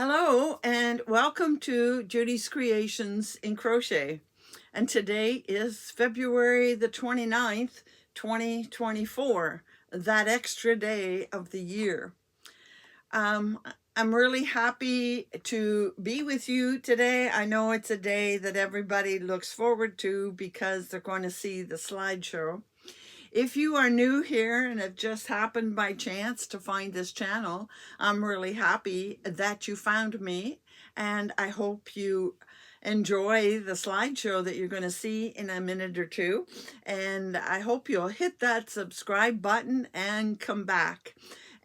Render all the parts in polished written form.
Hello and welcome to Judy's Creations in Crochet. And today is February the 29th, 2024, that extra day of the year. I'm really happy to be with you today. I know it's a day that everybody looks forward to because they're going to see the slideshow. If you are new here and have just happened by chance to find this channel, I'm really happy that you found me, and I hope you enjoy the slideshow that you're going to see in a minute or two. And I hope you'll hit that subscribe button and come back.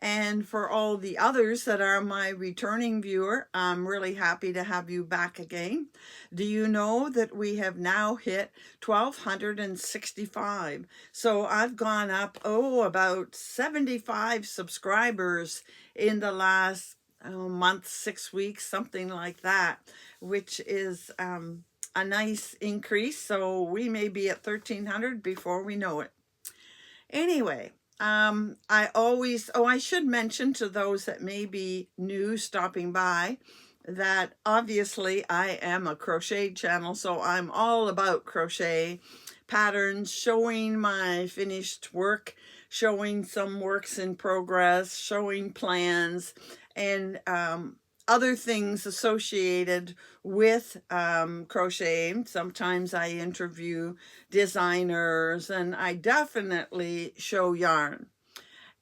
And for all the others that are my returning viewer, I'm really happy to have you back again. Do you know that we have now hit 1,265? So I've gone up, about 75 subscribers in the last month, 6 weeks, something like that, which is a nice increase. So we may be at 1,300 before we know it. Anyway, I should mention to those that may be new stopping by that obviously I am a crochet channel, so I'm all about crochet patterns, showing my finished work, showing some works in progress, showing plans, and other things associated with crocheting. Sometimes I interview designers, and I definitely show yarn.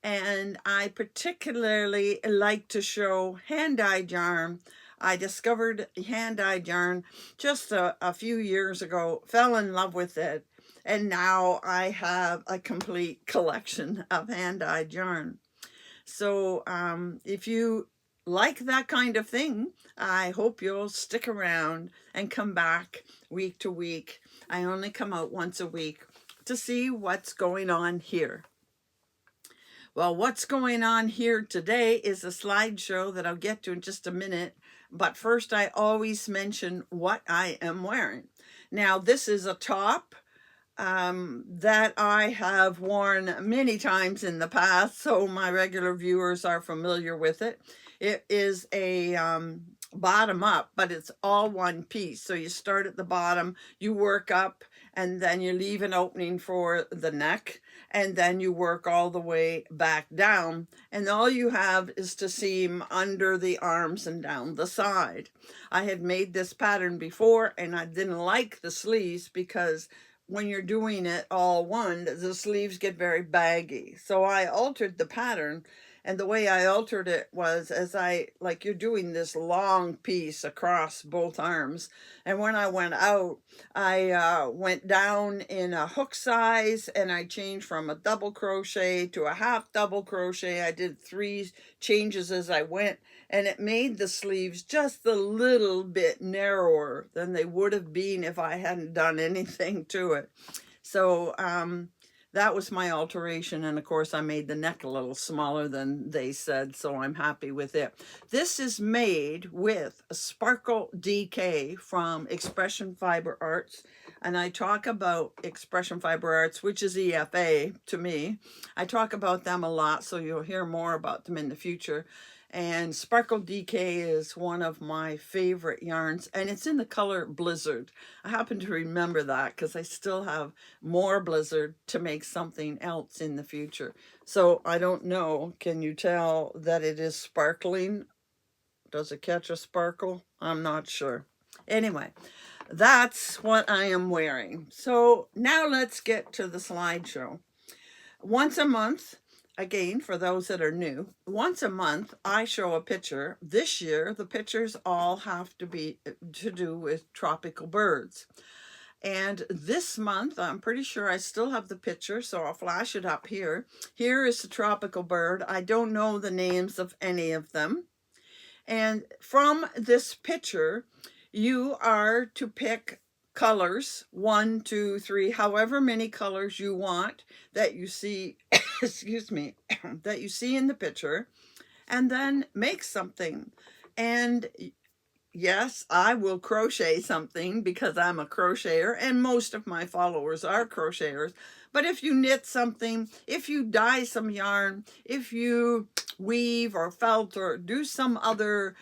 And I particularly like to show hand-dyed yarn. I discovered hand-dyed yarn just a few years ago, fell in love with it, and now I have a complete collection of hand-dyed yarn. So if you like that kind of thing, I hope you'll stick around and come back week to week. I only come out once a week to see what's going on here. Well, what's going on here today is a slideshow that I'll get to in just a minute. But first, I always mention what I am wearing. Now, this is a top that I have worn many times in the past, so my regular viewers are familiar with it. It is a bottom up, but it's all one piece. So you start at the bottom, you work up, and then you leave an opening for the neck, and then you work all the way back down, and all you have is to seam under the arms and down the side. I had made this pattern before, and I didn't like the sleeves because when you're doing it all one, the sleeves get very baggy. So I altered the pattern, and the way I altered it was like you're doing this long piece across both arms. And when I went out, I went down in a hook size, and I changed from a double crochet to a half double crochet. I did 3 changes as I went, and it made the sleeves just a little bit narrower than they would have been if I hadn't done anything to it. So that was my alteration, and of course I made the neck a little smaller than they said, so I'm happy with it. This is made with a Sparkle DK from Expression Fiber Arts, and I talk about Expression Fiber Arts, which is EFA to me. I talk about them a lot, so you'll hear more about them in the future. And Sparkle DK is one of my favorite yarns, and it's in the color Blizzard. I happen to remember that because I still have more Blizzard to make something else in the future. So I don't know, can you tell that it is sparkling? Does it catch a sparkle? I'm not sure. Anyway, that's what I am wearing. So now let's get to the slideshow. Once a month, again, for those that are new, once a month I show a picture. This year, the pictures all have to be to do with tropical birds. And this month, I'm pretty sure I still have the picture, so I'll flash it up here. Here is the tropical bird. I don't know the names of any of them. And from this picture, you are to pick colors, 1, 2, 3, however many colors you want that you see, excuse me, that you see in the picture, and then make something. And yes, I will crochet something because I'm a crocheter, and most of my followers are crocheters. But if you knit something, if you dye some yarn, if you weave or felt or do some other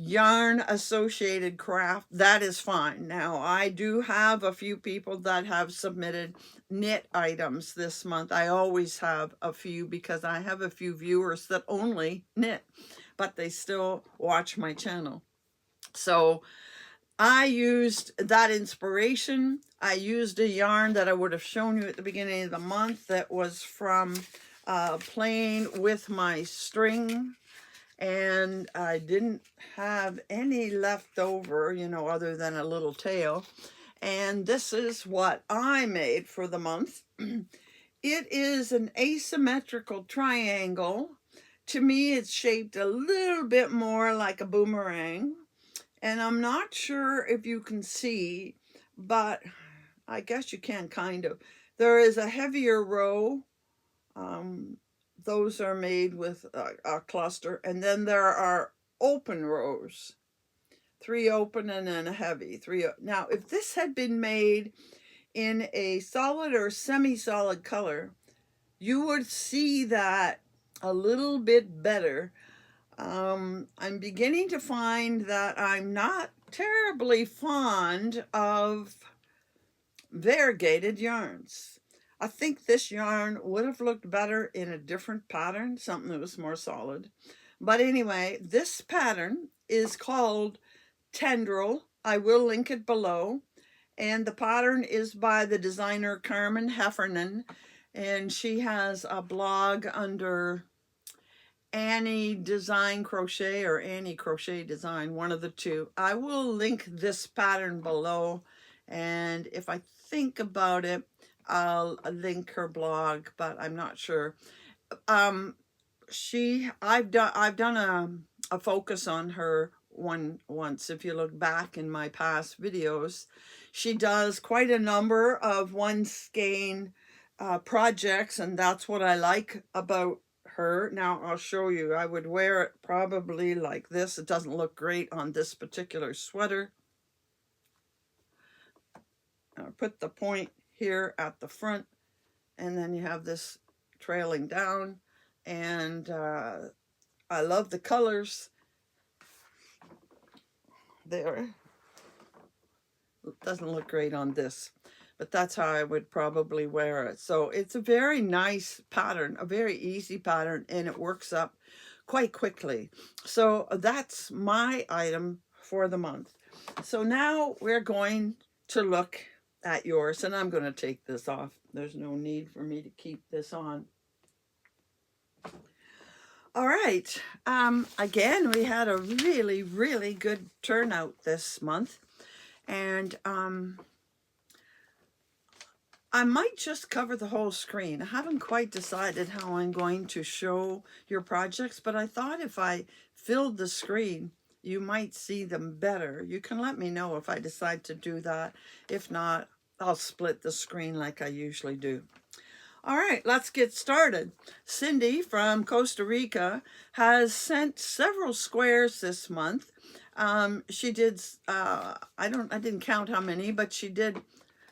yarn associated craft, that is fine. Now, I do have a few people that have submitted knit items this month. I always have a few because I have a few viewers that only knit, but they still watch my channel. So I used that inspiration. I used a yarn that I would have shown you at the beginning of the month that was from playing with my string, and I didn't have any left over, you know, other than a little tail. And this is what I made for the month. It is an asymmetrical triangle. To me, it's shaped a little bit more like a boomerang. And I'm not sure if you can see, but I guess you can kind of. There is a heavier row. Those are made with a cluster. And then there are open rows. 3 open and then a heavy. 3. Now, if this had been made in a solid or semi-solid color, you would see that a little bit better. I'm beginning to find that I'm not terribly fond of variegated yarns. I think this yarn would have looked better in a different pattern, something that was more solid. But anyway, this pattern is called Tendril. I will link it below. And the pattern is by the designer Carmen Heffernan. And she has a blog under Annie Design Crochet or Annie Crochet Design, one of the two. I will link this pattern below. And if I think about it, I'll link her blog, but I'm not sure. I've done a focus on her once. If you look back in my past videos, she does quite a number of one skein projects, and that's what I like about her. Now I'll show you. I would wear it probably like this. It doesn't look great on this particular sweater. I'll put the point here at the front, and then you have this trailing down, and I love the colors there. It doesn't look great on this, but that's how I would probably wear it. So it's a very nice pattern, a very easy pattern, and it works up quite quickly. So that's my item for the month. So now we're going to look at yours, and I'm going to take this off. There's no need for me to keep this on. All right. Again, we had a really, really good turnout this month. And I might just cover the whole screen. I haven't quite decided how I'm going to show your projects, but I thought if I filled the screen, you might see them better. You can let me know if I decide to do that. If not, I'll split the screen like I usually do. All right, let's get started. Cindy from Costa Rica has sent several squares this month. She did, I didn't count how many, but she did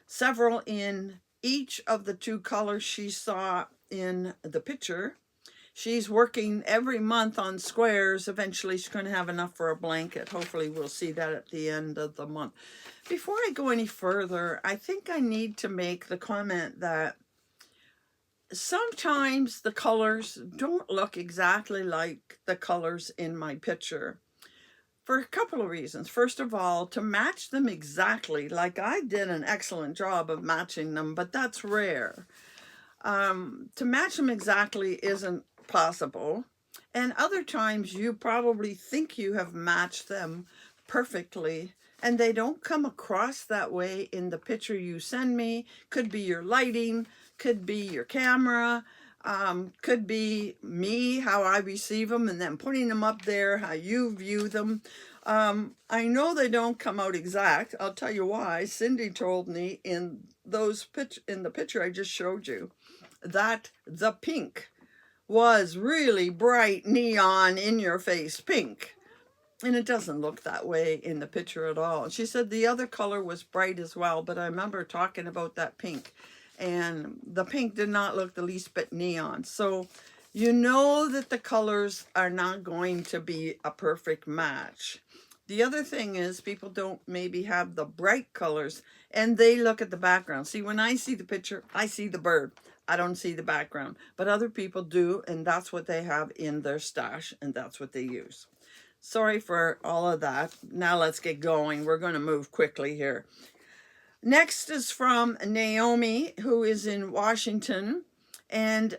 several in each of the 2 colors she saw in the picture. She's working every month on squares. Eventually she's going to have enough for a blanket. Hopefully we'll see that at the end of the month. Before I go any further, I think I need to make the comment that sometimes the colors don't look exactly like the colors in my picture for a couple of reasons. First of all, to match them exactly, like I did an excellent job of matching them, but that's rare. To match them exactly isn't possible. And other times you probably think you have matched them perfectly, and they don't come across that way in the picture you send me. Could be your lighting, could be your camera, could be me, how I receive them, and then putting them up there, how you view them. I know they don't come out exact. I'll tell you why. Cindy told me in the picture I just showed you that the pink was really bright neon in your face pink. And it doesn't look that way in the picture at all. She said the other color was bright as well, but I remember talking about that pink. And the pink did not look the least bit neon. So you know that the colors are not going to be a perfect match. The other thing is people don't maybe have the bright colors and they look at the background. See, when I see the picture, I see the bird. I don't see the background, but other people do, and that's what they have in their stash, and that's what they use. Sorry for all of that. Now let's get going. We're going to move quickly here. Next is from Naomi, who is in Washington, and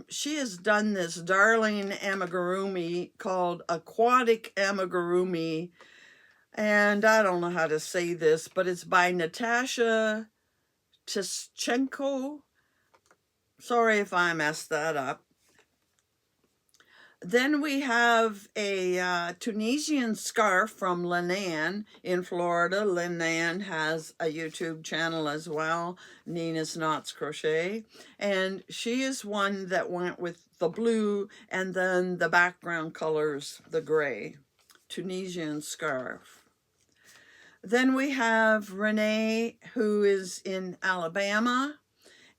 she has done this darling amigurumi called Aquatic Amigurumi, and I don't know how to say this, but it's by Natasha Tischenko. Sorry if I messed that up. Then we have a Tunisian scarf from Linan in Florida. Linan has a YouTube channel as well, Nina's Knots Crochet. And she is one that went with the blue and then the background colors, the gray. Tunisian scarf. Then we have Renee, who is in Alabama.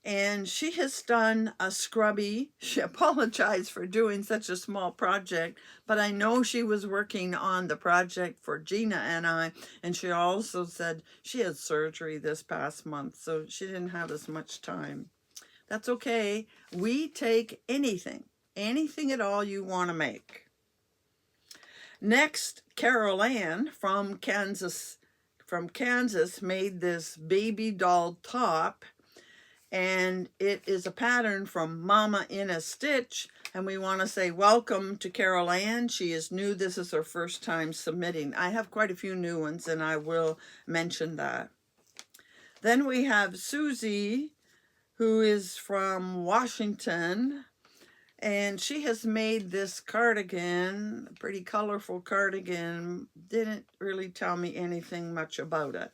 And she has done a scrubby. She apologized for doing such a small project, but I know she was working on the project for Gina and I, and she also said she had surgery this past month, so she didn't have as much time. That's okay. We take anything at all you want to make. Next, Carol Ann from Kansas made this baby doll top. And it is a pattern from Mama in a Stitch. And we want to say welcome to Carol Ann. She is new. This is her first time submitting. I have quite a few new ones, and I will mention that. Then we have Susie, who is from Washington. And she has made this cardigan, a pretty colorful cardigan. Didn't really tell me anything much about it.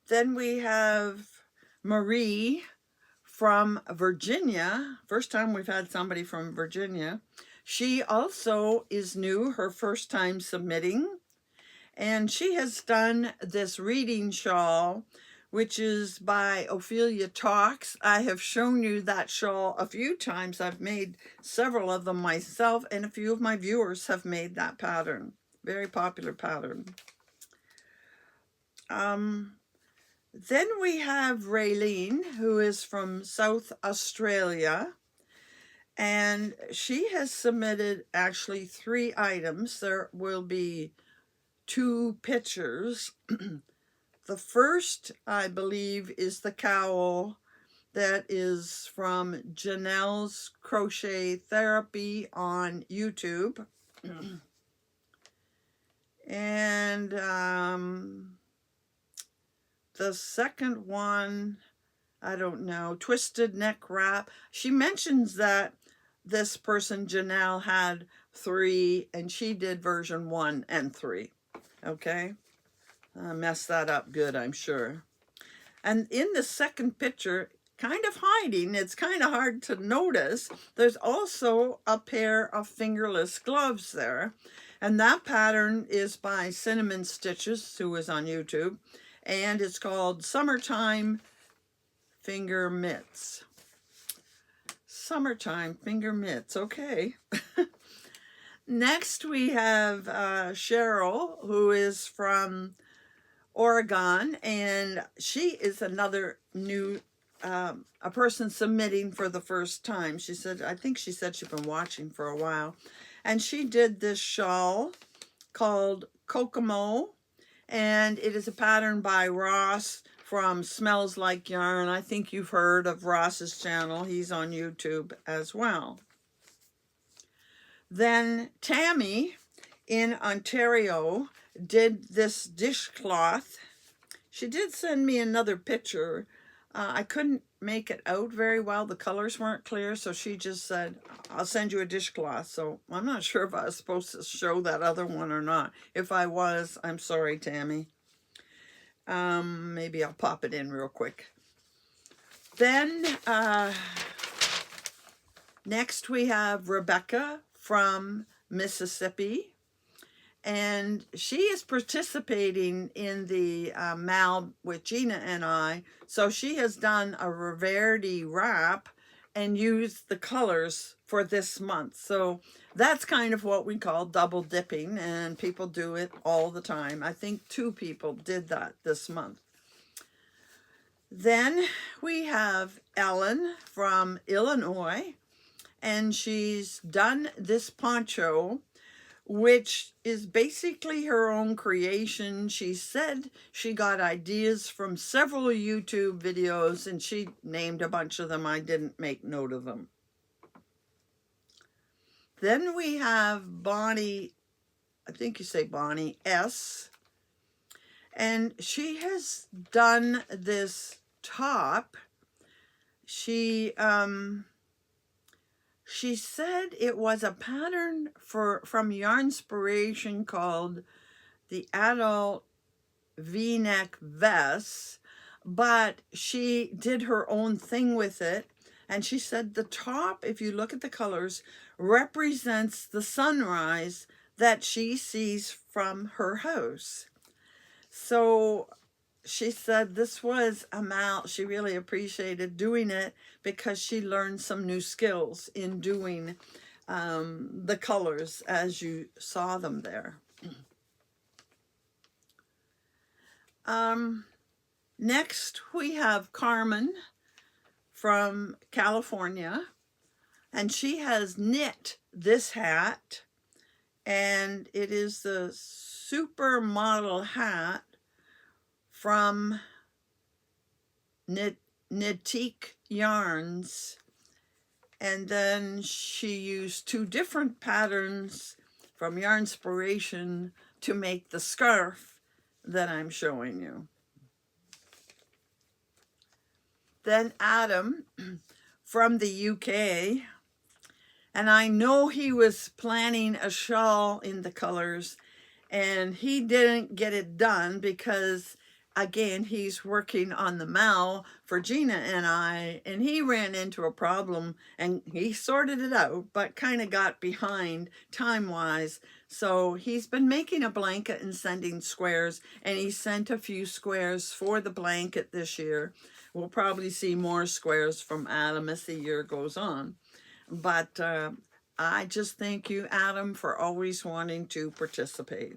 Then we have Marie from Virginia. First time we've had somebody from Virginia. She also is new, her first time submitting. And she has done this reading shawl, which is by Ophelia Talks. I have shown you that shawl a few times. I've made several of them myself, and a few of my viewers have made that pattern. Very popular pattern. Then we have Raylene, who is from South Australia, and she has submitted actually 3 items. There will be 2 pictures. The first, I believe, is the cowl that is from Janelle's Crochet Therapy on YouTube. And the second one, I don't know, Twisted Neck Wrap. She mentions that this person, Janelle, had 3, and she did version 1 and 3. Okay? I messed that up good, I'm sure. And in the second picture, kind of hiding, it's kind of hard to notice, there's also a pair of fingerless gloves there. And that pattern is by Cinnamon Stitches, who is on YouTube. And it's called Summertime Finger Mitts. Summertime Finger Mitts, okay. Next we have Cheryl, who is from Oregon, and she is another new, a person submitting for the first time. She said, I think she said she'd been watching for a while. And she did this shawl called Kokomo. And it is a pattern by Ross from Smells Like Yarn. I think you've heard of Ross's channel. He's on YouTube as well. Then Tammy in Ontario did this dishcloth. She did send me another picture. I couldn't make it out very well. The colors weren't clear, so she just said, I'll send you a dishcloth. So I'm not sure if I was supposed to show that other one or not. If I was, I'm sorry, Tammy. Maybe I'll pop it in real quick. Then next we have Rebecca from Mississippi. And she is participating in the MAL with Gina and I. So she has done a Reverdy wrap, and use the colors for this month. So that's kind of what we call double dipping, and people do it all the time. I think 2 people did that this month. Then we have Ellen from Illinois, and she's done this poncho, which is basically her own creation. She said she got ideas from several YouTube videos, and she named a bunch of them. I didn't make note of them. Then we have Bonnie, I think you say Bonnie S. And she has done this top. She said it was a pattern from Yarnspiration called the Adult V-neck vest, but she did her own thing with it. And she said the top, if you look at the colors, represents the sunrise that she sees from her house. So she said this was she really appreciated doing it because she learned some new skills in doing the colors as you saw them there. Next we have Carmen from California, and she has knit this hat, and it is the supermodel hat from Knittique Yarns. And then she used 2 different patterns from Yarnspiration to make the scarf that I'm showing you. Then Adam from the UK, and I know he was planning a shawl in the colors, and he didn't get it done because, again, he's working on the mal for Gina and I, and he ran into a problem, and he sorted it out, but kind of got behind time-wise. So he's been making a blanket and sending squares, and he sent a few squares for the blanket this year. We'll probably see more squares from Adam as the year goes on. But I just thank you, Adam, for always wanting to participate.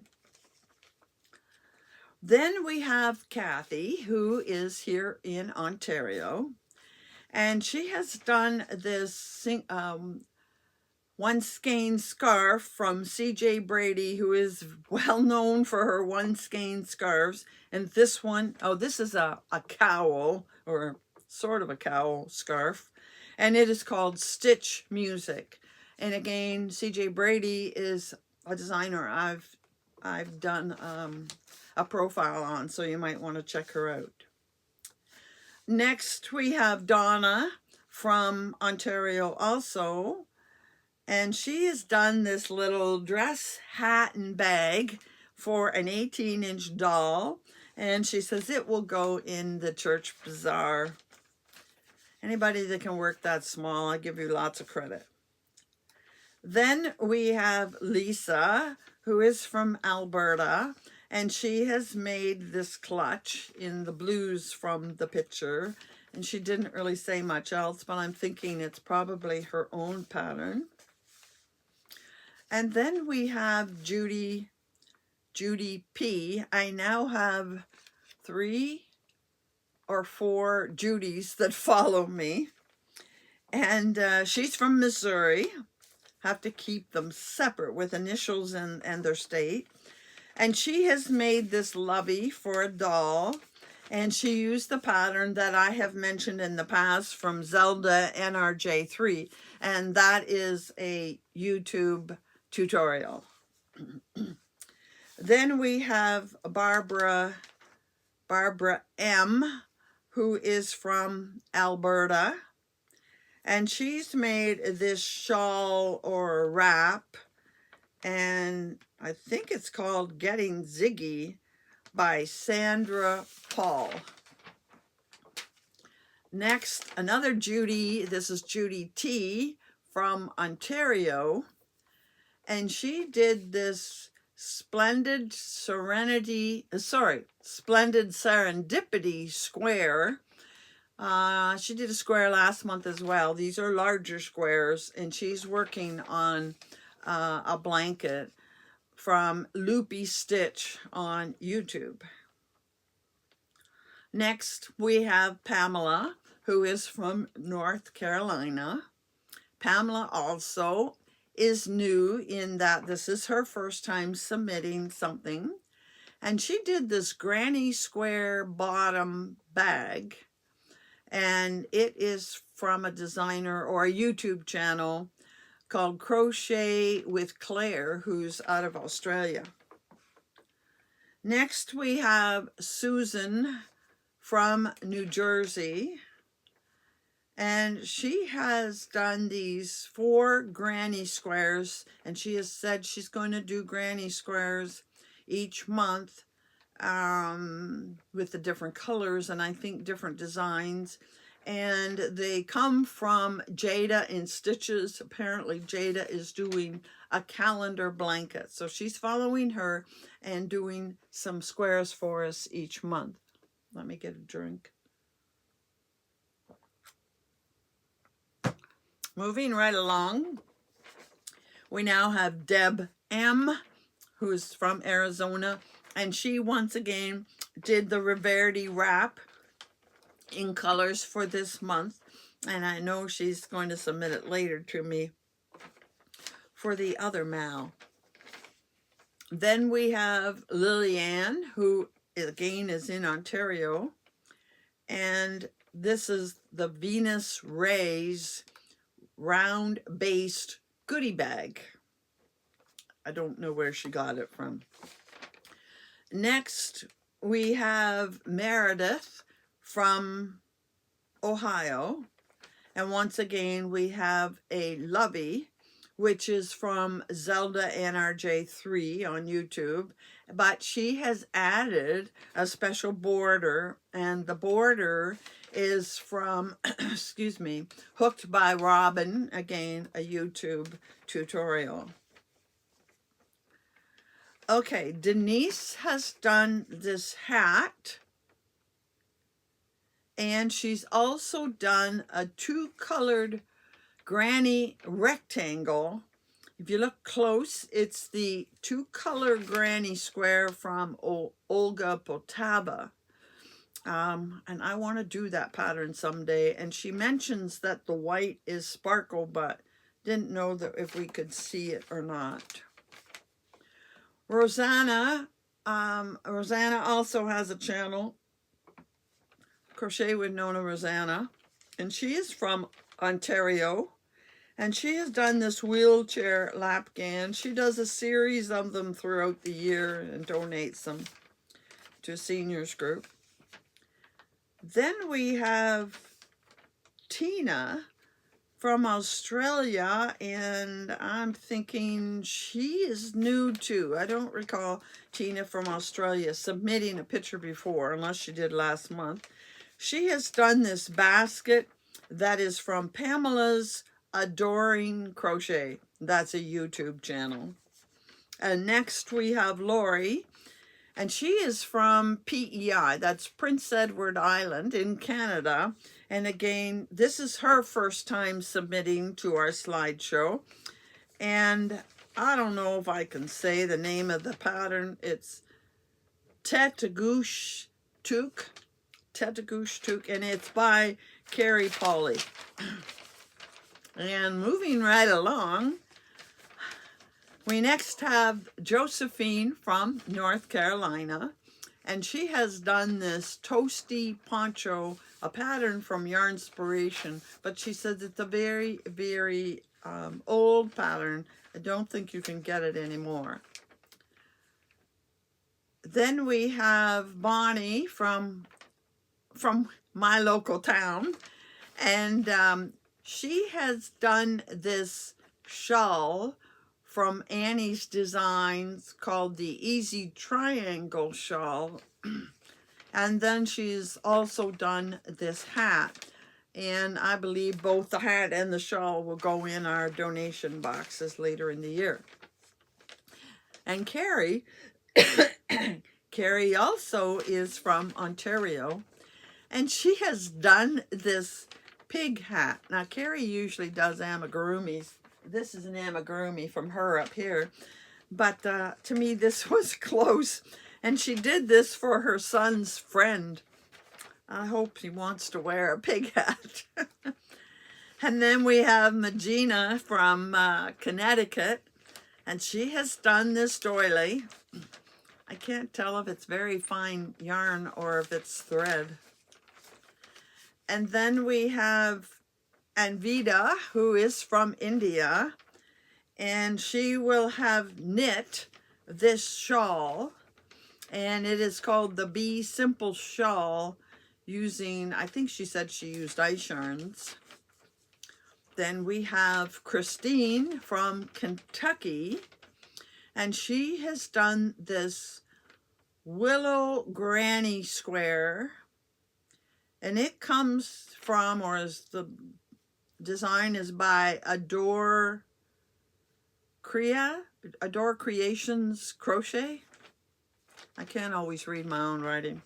Then we have Kathy, who is here in Ontario, and she has done this one skein scarf from CJ Brady, who is well known for her one skein scarves. And this one, this is a cowl, or sort of a cowl scarf, and it is called Stitch Music. And again, CJ Brady is a designer I've done a profile on, so you might want to check her out. Next we have Donna from Ontario also, and she has done this little dress, hat, and bag for an 18-inch doll, and she says it will go in the church bazaar. Anybody that can work that small, I give you lots of credit. Then we have Lisa, who is from Alberta, and she has made this clutch in the blues from the picture, and she didn't really say much else, but I'm thinking it's probably her own pattern. And then we have Judy P. I now have 3 or 4 Judys that follow me, and she's from Missouri. Have to keep them separate with initials and their state. And she has made this lovey for a doll, and she used the pattern that I have mentioned in the past from Zelda NRJ3, and that is a YouTube tutorial. Then we have Barbara M, who is from Alberta, and she's made this shawl or wrap, and I think it's called Getting Ziggy by Sandra Paul. Next, another Judy. This is Judy T from Ontario, and she did this Splendid Serendipity square She did a square last month as well. These are larger squares, and she's working on a blanket from Loopy Stitch on YouTube. Next, we have Pamela, who is from North Carolina. Pamela also is new in that this is her first time submitting something. And she did this granny square bottom bag. And it is from a designer or a YouTube channel called Crochet with Claire, who's out of Australia. Next, we have Susan from New Jersey. And she has done these 4 granny squares, and she has said she's going to do granny squares each month with the different colors and I think different designs. And they come from Jada in Stitches. Apparently Jada is doing a calendar blanket. So she's following her and doing some squares for us each month. Let me get a drink. Moving right along, we now have Deb M, who's from Arizona, and she once again did the Riverde wrap in colors for this month, and I know she's going to submit it later to me for the other Mal. Then we have Lillian, who again is in Ontario, and this is the Venus Rays round-based goodie bag. I don't know where she got it from. Next, we have Meredith from Ohio. And once again, we have a Lovey, which is from Zelda NRJ3 on YouTube. But she has added a special border, and the border is from, excuse me, Hooked by Robin, again, a YouTube tutorial. Okay, Denise has done this hat, and she's also done a 2-colored granny rectangle. If you look close, it's the 2-color granny square from Olga Poltava. And I want to do that pattern someday. And she mentions that the white is sparkle, but didn't know that if we could see it or not. Rosanna also has a channel, Crochet with Nona Rosanna, and she is from Ontario, and she has done this wheelchair lapgan. She does a series of them throughout the year and donates them to a seniors group. Then we have Tina from Australia, and I'm thinking she is new too. I don't recall Tina from Australia submitting a picture before, unless she did last month. She has done this basket that is from Pamela's Adoring Crochet. That's a YouTube channel. And next we have Lori, and she is from PEI, that's Prince Edward Island in Canada. And again, this is her first time submitting to our slideshow. And I don't know if I can say the name of the pattern. It's Tetagouche Toque, and it's by Carrie Polly. And moving right along, we next have Josephine from North Carolina, and she has done this toasty poncho, a pattern from Yarnspiration, but she says it's a very, very old pattern. I don't think you can get it anymore. Then we have Bonnie from my local town, and she has done this shawl from Annie's Designs called the Easy Triangle Shawl. And then she's also done this hat. And I believe both the hat and the shawl will go in our donation boxes later in the year. And Carrie, Carrie also is from Ontario. And she has done this pig hat. Now, Carrie usually does amigurumis. This is an amigurumi from her up here. But to me, this was close. And she did this for her son's friend. I hope he wants to wear a pig hat. And then we have Gina from Connecticut. And she has done this doily. I can't tell if it's very fine yarn or if it's thread. And then we have Anvita, who is from India, and she will have knit this shawl, and it is called the Be Simple Shawl using, I think she said she used ice yarns. Then we have Christine from Kentucky, and she has done this willow granny square. And it comes from, or is the design is by Adore Creations Crochet. I can't always read my own writing.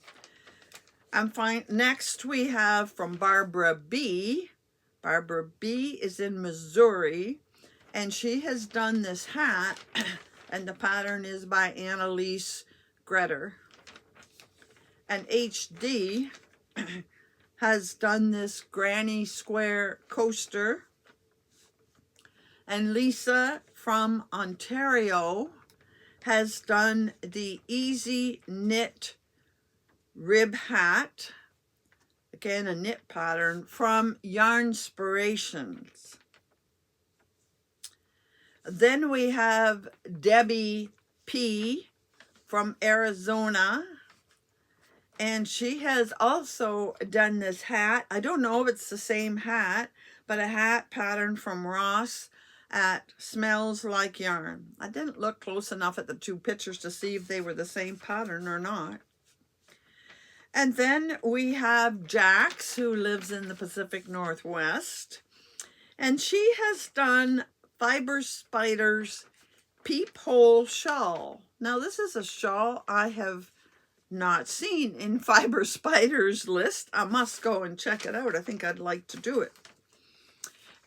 I'm fine. Next we have from Barbara B. Barbara B is in Missouri, and she has done this hat, and the pattern is by Annalise Gretter. And HD has done this granny square coaster. And Lisa from Ontario has done the easy knit rib hat. Again, a knit pattern from Yarnspirations. Then we have Debbie P from Arizona. And she has also done this hat. I don't know if it's the same hat, but a hat pattern from Ross at Smells Like Yarn. I didn't look close enough at the two pictures to see if they were the same pattern or not. And then we have Jax, who lives in the Pacific Northwest. And she has done Fiber Spiders Peephole Shawl. Now, this is a shawl I have not seen in Fiber Spiders list. I must go and check it out. I think I'd like to do it.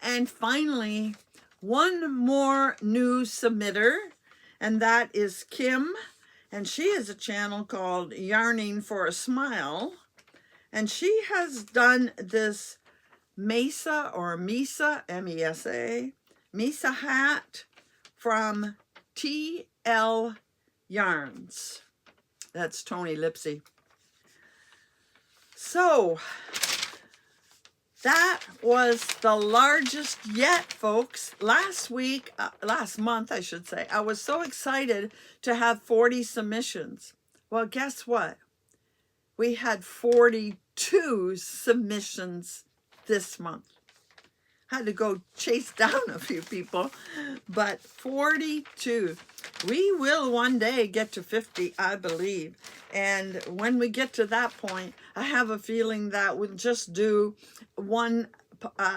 And finally, one more new submitter, and that is Kim. And she has a channel called Yarning for a Smile. And she has done this Mesa or Mesa, M-E-S-A, Mesa hat from TL Yarns. That's Tony Lipsy. So that was the largest yet, folks. Last month, I should say, I was so excited to have 40 submissions. Well, guess what? We had 42 submissions this month. Had to go chase down a few people, but 42. We will one day get to 50, I believe. And when we get to that point, I have a feeling that we'll just do one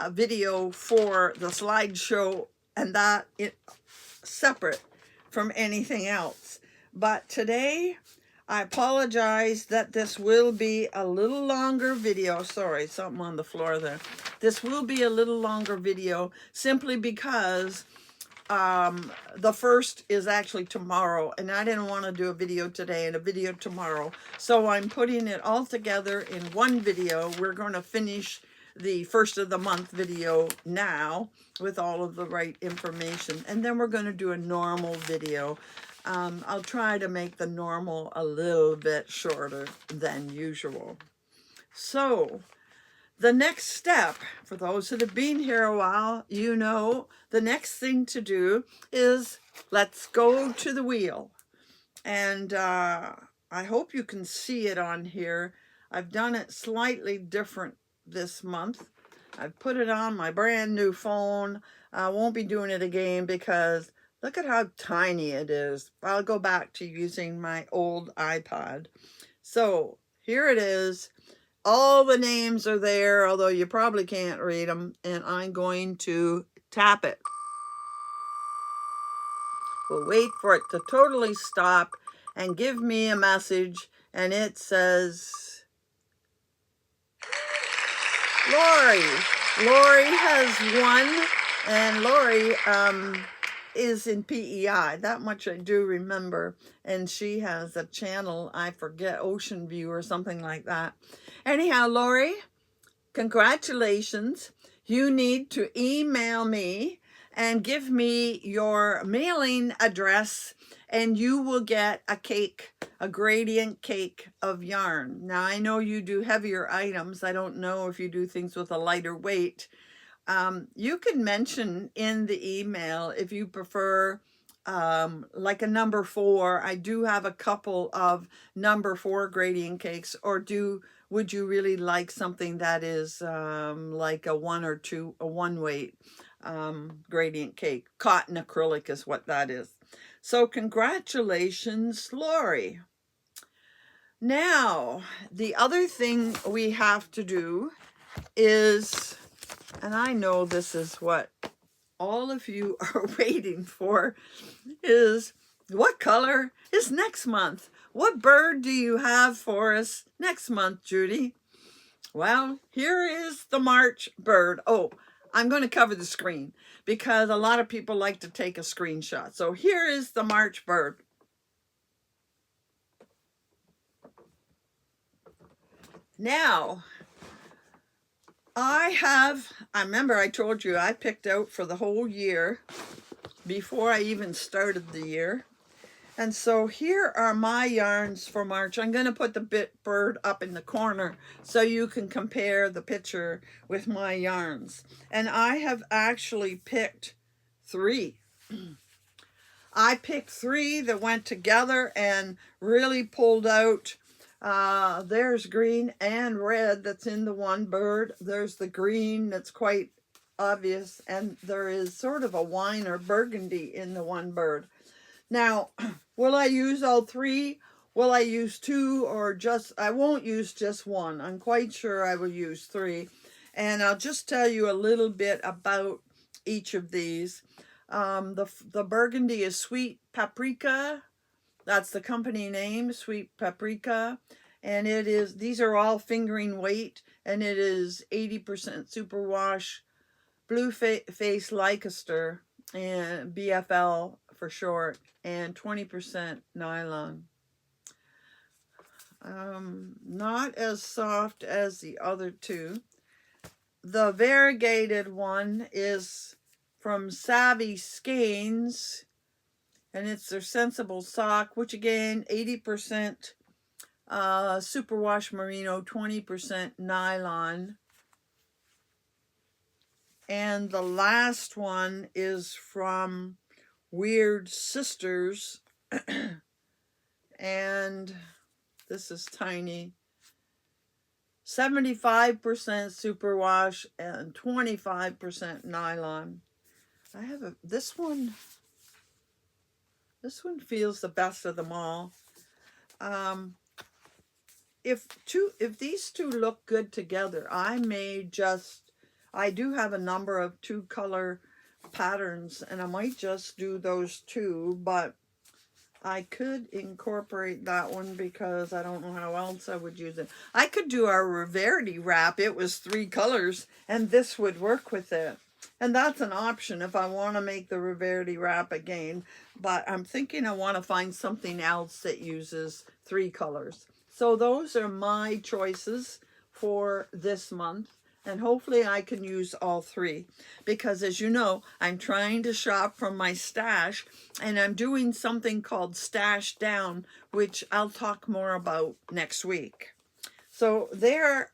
video for the slideshow, and that it separate from anything else. But today, I apologize that this will be a little longer video. Sorry, something on the floor there. This will be a little longer video simply because the first is actually tomorrow, and I didn't want to do a video today and a video tomorrow. So I'm putting it all together in one video. We're going to finish the first of the month video now with all of the right information. And then we're going to do a normal video. I'll try to make the normal a little bit shorter than usual. So the next step, for those that have been here a while, you know, the next thing to do is let's go to the wheel. And I hope you can see it on here. I've done it slightly different this month. I've put it on my brand new phone. I won't be doing it again because look at how tiny it is. I'll go back to using my old iPod. So here it is. All the names are there, although you probably can't read them. And I'm going to tap it. We'll wait for it to totally stop and give me a message. And it says Lori has won, and Lori is in PEI. That much I do remember. And she has a channel, I forget, Ocean View or something like that. Anyhow, Lori, congratulations. You need to email me and give me your mailing address, and you will get a cake, a gradient cake of yarn. Now, I know you do heavier items. I don't know if you do things with a lighter weight. You can mention in the email if you prefer like a number 4. I do have a couple of number 4 gradient cakes, or would you really like something that is like a 1 or 2, a 1 weight gradient cake? Cotton acrylic is what that is. So congratulations, Lori. Now, the other thing we have to do is, and I know this is what all of you are waiting for, is what color is next month? What bird do you have for us next month, Judy? Well, here is the March bird. Oh, I'm going to cover the screen because a lot of people like to take a screenshot. So here is the March bird. Now, I remember I told you I picked out for the whole year before I even started the year. And so here are my yarns for March. I'm going to put the bird up in the corner so you can compare the picture with my yarns. And I have actually picked 3. I picked 3 that went together and really pulled out. There's green and red that's in the one bird. There's the green that's quite obvious, and there is sort of a wine or burgundy in the one bird. Now, will I use all 3? Will I use 2 or I won't use just 1. I'm quite sure I will use 3. And I'll just tell you a little bit about each of these. The burgundy is Sweet Paprika. That's the company name, Sweet Paprika. And these are all fingering weight, and it is 80% superwash, blue face Leicester, and BFL for short, and 20% nylon. Not as soft as the other 2. The variegated one is from Savvy Skeins, and it's their Sensible Sock, which again, 80% superwash merino, 20% nylon. And the last one is from Weird Sisters, and this is tiny, 75% superwash and 25% nylon. I have this one feels the best of them all. If these 2 look good together, I do have a number of 2 color patterns, and I might just do those 2, but I could incorporate that one because I don't know how else I would use it. I could do our Rarity wrap. It was 3 colors, and this would work with it. And that's an option if I want to make the Rarity wrap again. But I'm thinking I want to find something else that uses 3 colors. So those are my choices for this month. And hopefully I can use all 3, because as you know, I'm trying to shop from my stash, and I'm doing something called Stash Down, which I'll talk more about next week. So there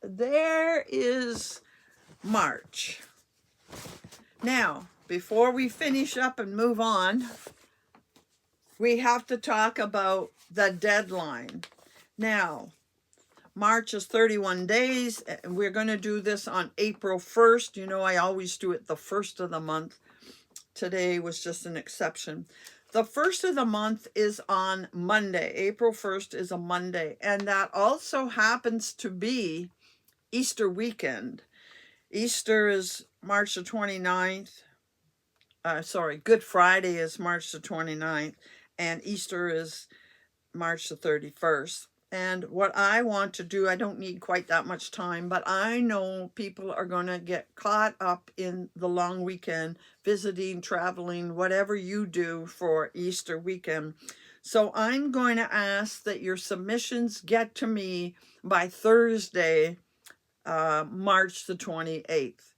is March. Now, before we finish up and move on, we have to talk about the deadline. Now, March is 31 days, and we're going to do this on April 1st. You know, I always do it the 1st of the month. Today was just an exception. The 1st of the month is on Monday. April 1st is a Monday, and that also happens to be Easter weekend. Easter is March the 29th. Good Friday is March the 29th, and Easter is March the 31st. And what I want to do, I don't need quite that much time, but I know people are going to get caught up in the long weekend, visiting, traveling, whatever you do for Easter weekend. So I'm going to ask that your submissions get to me by Thursday, March the 28th.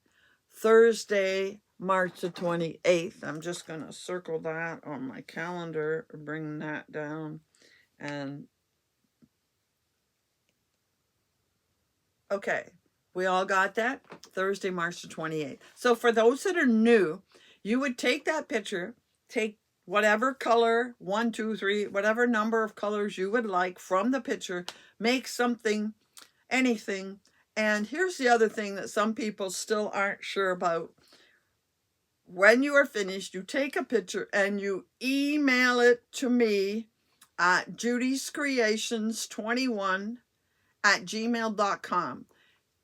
Thursday, March the 28th. I'm just going to circle that on my calendar, bring that down, and okay, we all got that? Thursday, March the 28th. So for those that are new, you would take that picture, take whatever color, 1, 2, 3, whatever number of colors you would like from the picture, make something, anything. And here's the other thing that some people still aren't sure about. When you are finished, you take a picture and you email it to me at judyscreations21@gmail.com.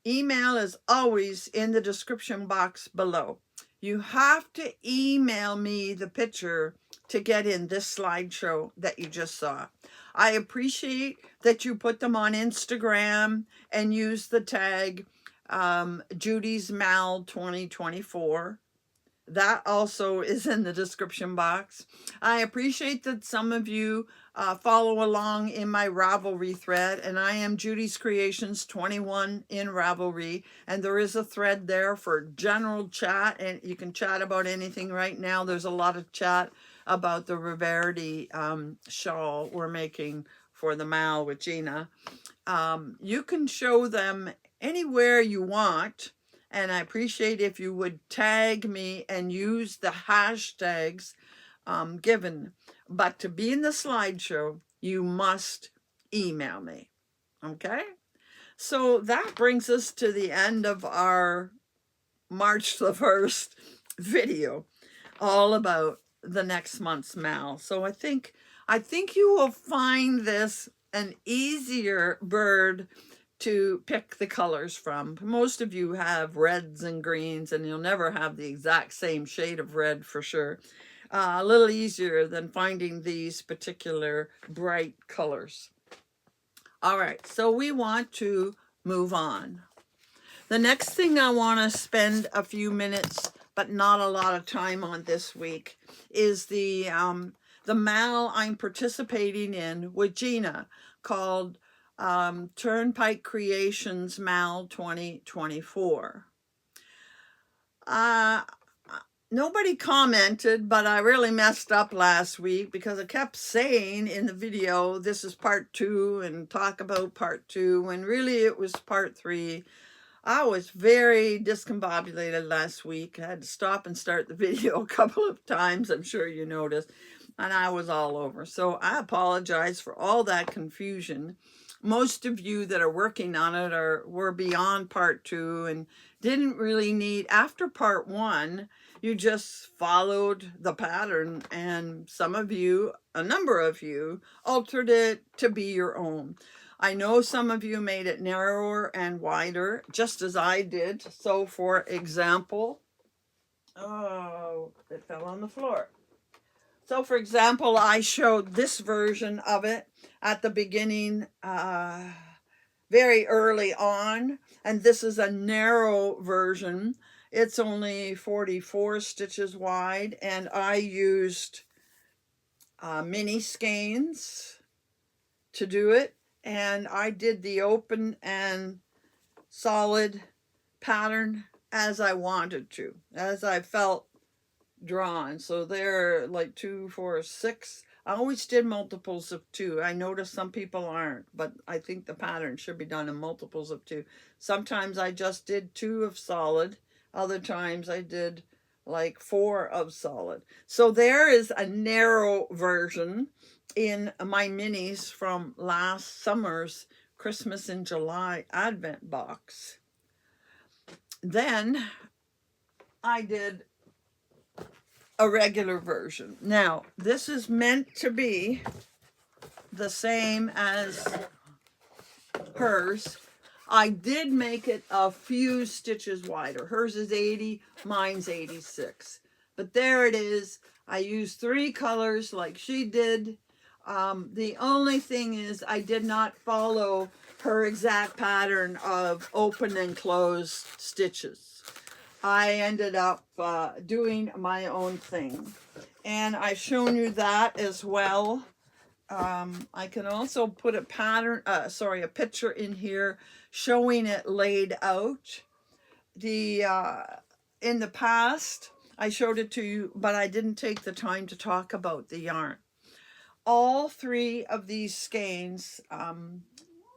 Email is always in the description box below. You have to email me the picture to get in this slideshow that you just saw. I appreciate that you put them on Instagram and use the tag Judy's Mal 2024. That also is in the description box. I appreciate that some of you follow along in my Ravelry thread, and I am Judy's Creations 21 in Ravelry, and there is a thread there for general chat, and you can chat about anything right now. There's a lot of chat about the Rarity shawl we're making for the Mal with Gina. You can show them anywhere you want. And I appreciate if you would tag me and use the hashtags given. But to be in the slideshow, you must email me. Okay? So that brings us to the end of our March the 1st video, all about the next month's Mal. So I think you will find this an easier bird to pick the colors from. Most of you have reds and greens, and you'll never have the exact same shade of red for sure. A little easier than finding these particular bright colors. All right, so we want to move on. The next thing I want to spend a few minutes, but not a lot of time on this week, is the Mal I'm participating in with Gina called Turnpike Creations Mal 2024. Nobody commented, but I really messed up last week because I kept saying in the video, this is part 2 and talk about part 2, when really it was part 3. I was very discombobulated last week. I had to stop and start the video a couple of times, I'm sure you noticed, and I was all over. So I apologize for all that confusion. Most of you that are working on it were beyond part 2 and didn't really need, after part 1, you just followed the pattern, and some of you, a number of you, altered it to be your own. I know some of you made it narrower and wider, just as I did. So for example, oh, it fell on the floor. So for example, I showed this version of it at the beginning, very early on, and this is a narrow version. It's only 44 stitches wide, and I used mini skeins to do it, and I did the open and solid pattern as I wanted to, as I felt drawn. So they're like 2, 4, 6. I always did multiples of 2. I noticed some people aren't, but I think the pattern should be done in multiples of 2. Sometimes I just did 2 of solid. Other times I did like 4 of solid. So there is a narrow version in my minis from last summer's Christmas in July Advent box. Then I did a regular version. Now, this is meant to be the same as hers. I did make it a few stitches wider. Hers is 80, mine's 86. But there it is. I used 3 colors like she did. The only thing is I did not follow her exact pattern of open and closed stitches. I ended up doing my own thing. And I've shown you that as well. I can also put a pattern, a picture in here showing it laid out. In the past, I showed it to you, but I didn't take the time to talk about the yarn. All three of these skeins,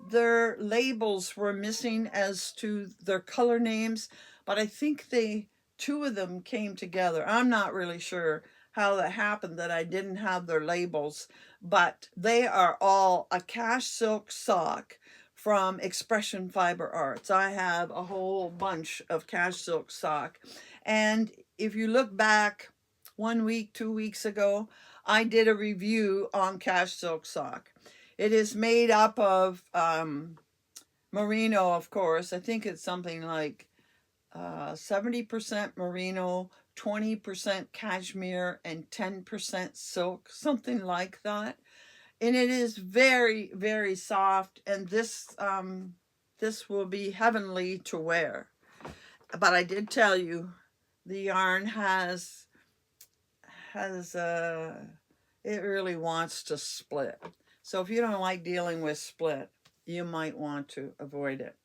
their labels were missing as to their color names, but I think two of them came together. I'm not really sure how that happened that I didn't have their labels, but they are all a cash silk sock from Expression Fiber Arts. I have a whole bunch of cash silk sock, and if you look back 1 week, 2 weeks ago, I did a review on cash silk sock. It is made up of merino, of course. I think it's something like 70% merino, 20% cashmere, and 10% silk, something like that. And it is very, very soft, and this will be heavenly to wear. But I did tell you, the yarn has it really wants to split. So if you don't like dealing with split, you might want to avoid it.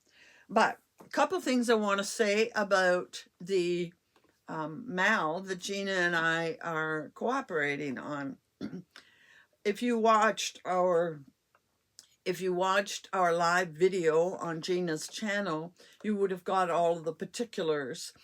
But a couple things I want to say about the mal that Gina and I are cooperating on. If you watched our live video on Gina's channel, you would have got all of the particulars.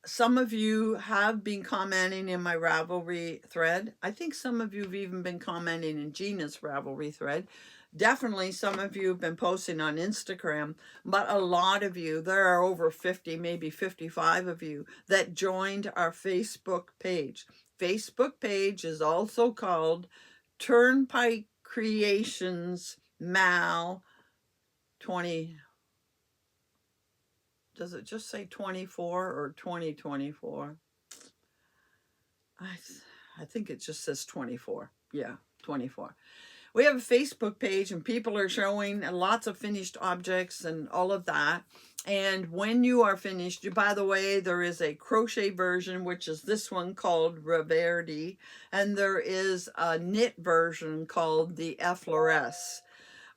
Some of you have been commenting in my Ravelry thread. I think some of you have even been commenting in Gina's Ravelry thread. Definitely some of you have been posting on Instagram, but a lot of you, there are over 50, maybe 55 of you that joined our Facebook page. Facebook page is also called Turnpike Creations Mal 20. Does it just say 24 or 2024? I think it just says 24. Yeah, 24. We have a Facebook page and people are showing lots of finished objects and all of that. And when you are finished, by the way, there is a crochet version, which is this one called Reverdi. And there is a knit version called the FOs.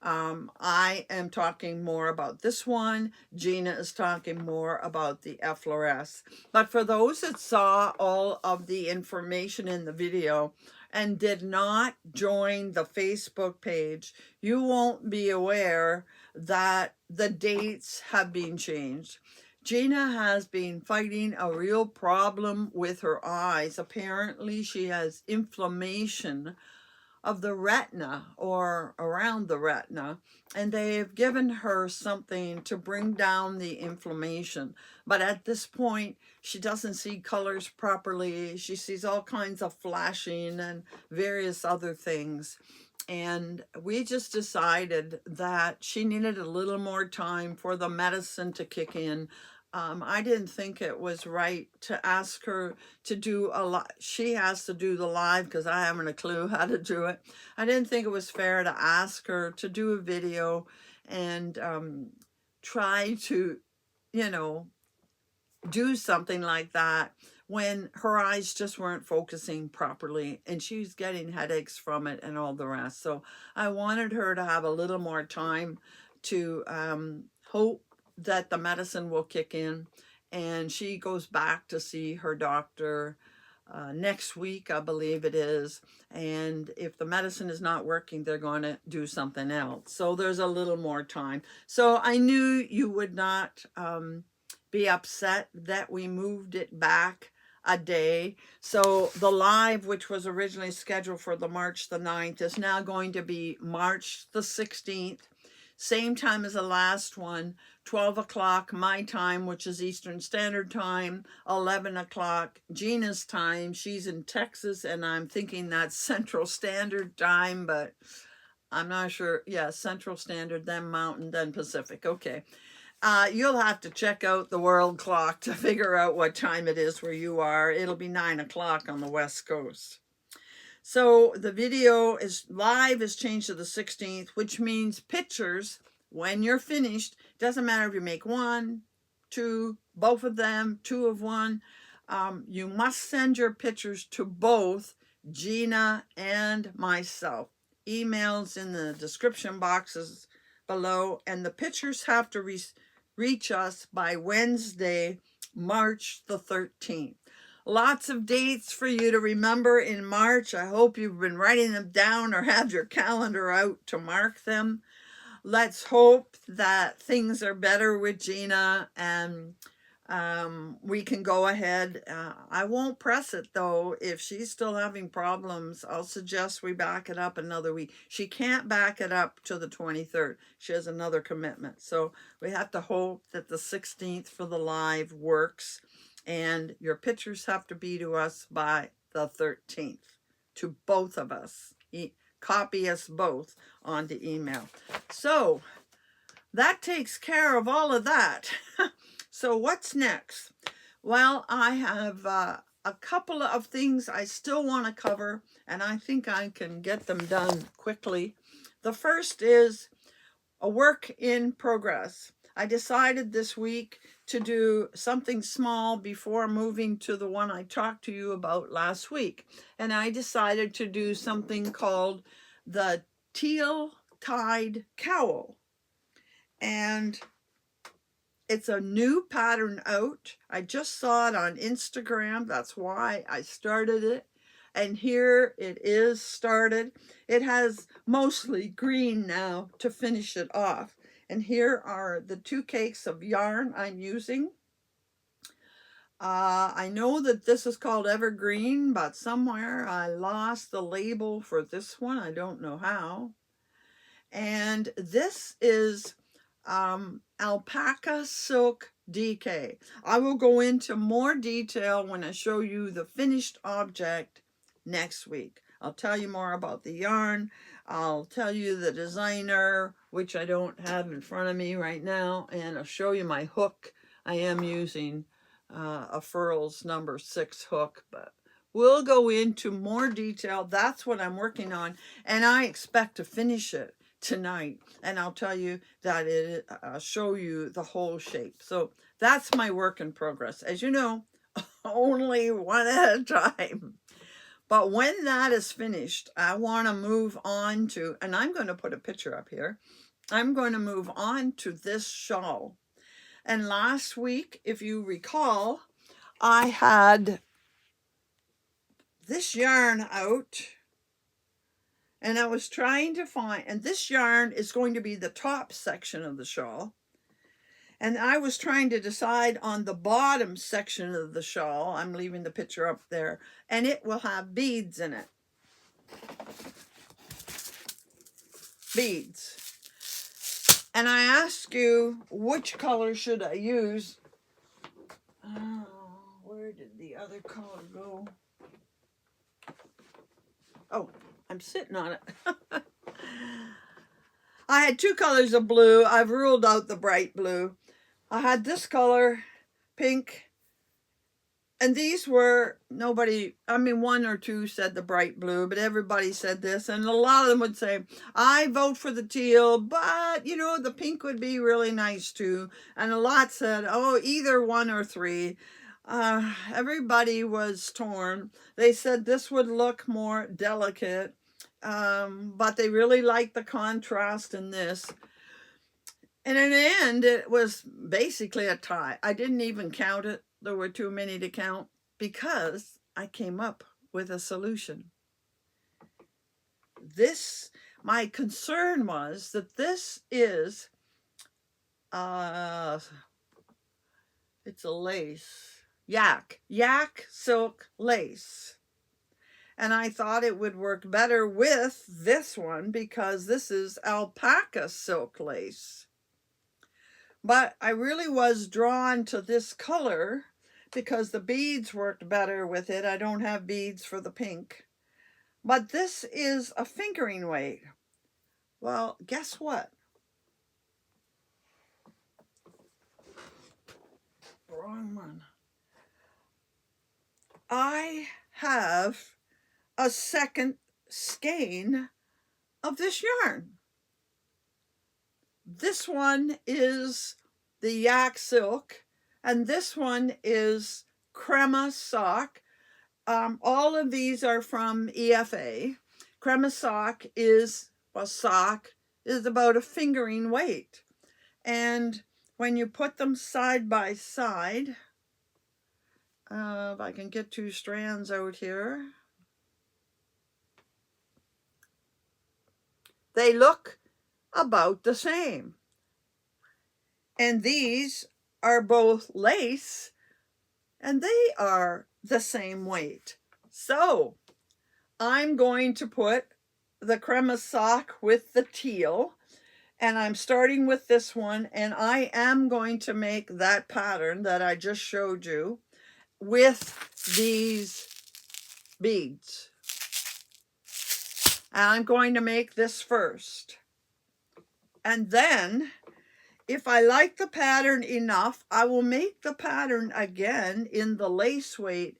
I am talking more about this one. Gina is talking more about the FOs. But for those that saw all of the information in the video and did not join the Facebook page, you won't be aware that the dates have been changed. Gina has been fighting a real problem with her eyes. Apparently, she has inflammation of the retina or around the retina, and they've given her something to bring down the inflammation. But at this point, she doesn't see colors properly. She sees all kinds of flashing and various other things. And we just decided that she needed a little more time for the medicine to kick in. I didn't think it was right to ask her to do a lot. She has to do the live because I haven't a clue how to do it. I didn't think it was fair to ask her to do a video and try to, do something like that when her eyes just weren't focusing properly and she was getting headaches from it and all the rest. So I wanted her to have a little more time to hope that the medicine will kick in, and she goes back to see her doctor next week, I believe it is, and if the medicine is not working, they're going to do something else. So there's a little more time. So I knew you would not be upset that we moved it back a day. So the live, which was originally scheduled for the March the 9th, is now going to be March the 16th. Same time as the last one, 12 o'clock my time, which is Eastern Standard Time, 11 o'clock Gina's time. She's in Texas, and I'm thinking that's Central Standard Time, but I'm not sure. Yeah, Central Standard, then Mountain, then Pacific. Okay. You'll have to check out the world clock to figure out what time it is where you are. It'll be 9 o'clock on the West Coast. So the video is live is changed to the 16th, which means pictures when you're finished. Doesn't matter if you make one, two, both of them, two of one. You must send your pictures to both Gina and myself. Emails in the description boxes below, and the pictures have to reach us by Wednesday, March the 13th. Lots of dates for you to remember in March. I hope you've been writing them down or have your calendar out to mark them. Let's hope that things are better with Gina and we can go ahead. I won't press it though. If she's still having problems, I'll suggest we back it up another week. She can't back it up to the 23rd. She has another commitment. So we have to hope that the 16th for the live works. And your pictures have to be to us by the 13th, to both of us. Copy us both onto email. So that takes care of all of that. So what's next? Well, I have a couple of things I still want to cover, and I think I can get them done quickly. The first is a work in progress. I decided this week to do something small before moving to the one I talked to you about last week. And I decided to do something called the Teal Tide Cowl. And it's a new pattern out. I just saw it on Instagram. That's why I started it. And here it is started. It has mostly green now to finish it off. And here are the 2 cakes of yarn I'm using. I know that this is called Evergreen, but somewhere I lost the label for this one. I don't know how. And this is alpaca silk DK. I will go into more detail when I show you the finished object next week. I'll tell you more about the yarn. I'll tell you the designer, which I don't have in front of me right now, and I'll show you my hook. I am using a Furls number 6 hook, but we'll go into more detail. That's what I'm working on, and I expect to finish it tonight, and I'll tell you that it show you the whole shape. So that's my work in progress. As you know, only one at a time. But when that is finished, I want to move on to, and I'm going to put a picture up here. I'm going to move on to this shawl. And last week, if you recall, I had this yarn out, and I was trying to find, and this yarn is going to be the top section of the shawl. And I was trying to decide on the bottom section of the shawl. I'm leaving the picture up there, and it will have beads in it. Beads. And I asked you, which color should I use? Oh, where did the other color go? Oh, I'm sitting on it. I had 2 colors of blue. I've ruled out the bright blue. I had this color, pink, and these were, nobody, I mean, 1 or 2 said the bright blue, but everybody said this, and a lot of them would say, I vote for the teal, but, you know, the pink would be really nice too, and a lot said, oh, either 1 or 3. Everybody was torn. They said this would look more delicate, but they really liked the contrast in this. And in the end, it was basically a tie. I didn't even count it. There were too many to count because I came up with a solution. My concern was that this is, it's a lace, yak silk lace. And I thought it would work better with this one because this is alpaca silk lace. But I really was drawn to this color because the beads worked better with it. I don't have beads for the pink. But this is a fingering weight. Well, guess what? Wrong one. I have a second skein of this yarn. This one is the yak silk, and this one is crema sock. All of these are from EFA. Crema sock is about a fingering weight. And when you put them side by side, if I can get 2 strands out here, they look about the same. And these are both lace, and they are the same weight. So I'm going to put the crema sock with the teal, and I'm starting with this one, and I am going to make that pattern that I just showed you with these beads. And I'm going to make this first. And then, if I like the pattern enough, I will make the pattern again in the lace weight,